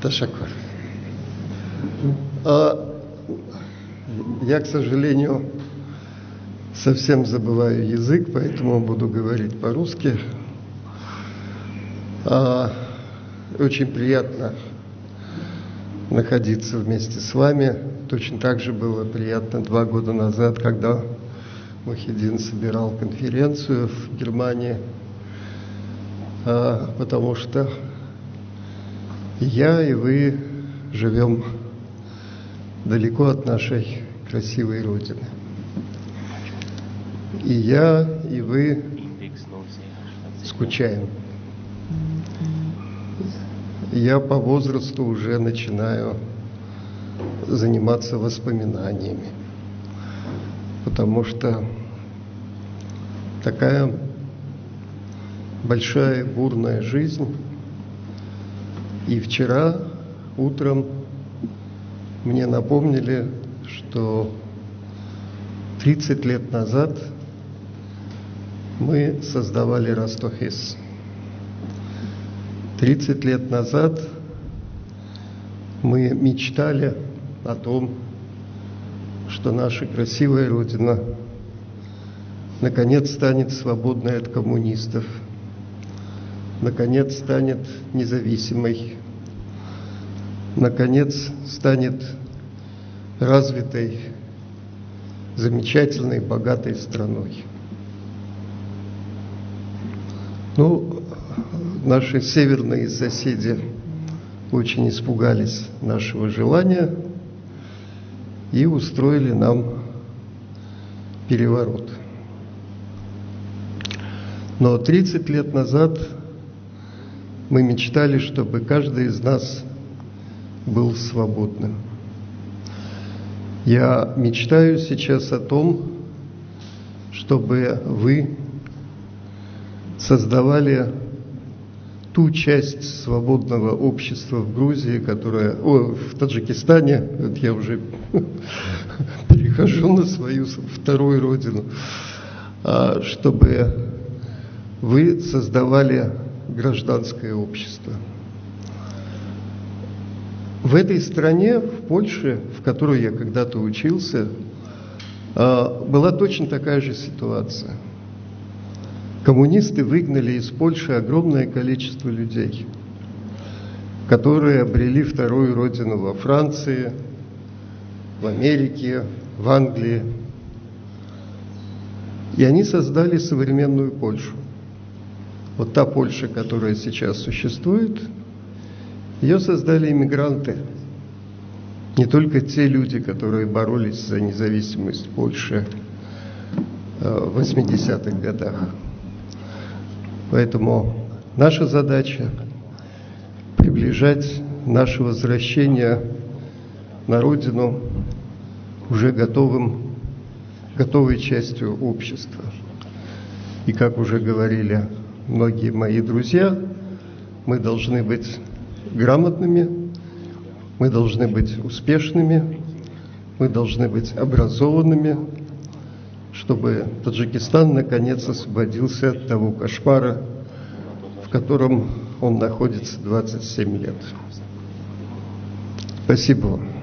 Ташакур. Я, к сожалению, совсем забываю язык, поэтому буду говорить по-русски. Очень приятно находиться вместе с вами. Точно так же было приятно 2 года назад, когда Мухиддин собирал конференцию в Германии, потому что я и вы живем далеко от нашей красивой Родины. И я, и вы скучаем. Я по возрасту уже начинаю заниматься воспоминаниями, потому что такая большая бурная жизнь. И вчера утром мне напомнили, что 30 лет назад мы создавали Ростов-Хес. 30 лет назад мы мечтали о том, что наша красивая Родина наконец станет свободной от коммунистов, наконец станет независимой, наконец станет развитой, замечательной, богатой страной. Наши северные соседи очень испугались нашего желания и устроили нам переворот. Но 30 лет назад мы мечтали, чтобы каждый из нас был свободным. Я мечтаю сейчас о том, чтобы вы создавали ту часть свободного общества в Грузии, в Таджикистане, вот я уже перехожу на свою вторую родину, чтобы вы создавали гражданское общество. В этой стране, в Польше, в которой я когда-то учился, была точно такая же ситуация. Коммунисты выгнали из Польши огромное количество людей, которые обрели вторую родину во Франции, в Америке, в Англии. И они создали современную Польшу. Вот та Польша, которая сейчас существует, ее создали иммигранты. Не только те люди, которые боролись за независимость Польши в 80-х годах. Поэтому наша задача – приближать наше возвращение на родину уже готовой частью общества. И, как уже говорили многие мои друзья, мы должны быть грамотными, мы должны быть успешными, мы должны быть образованными, чтобы Таджикистан наконец освободился от того кошмара, в котором он находится 27 лет. Спасибо вам.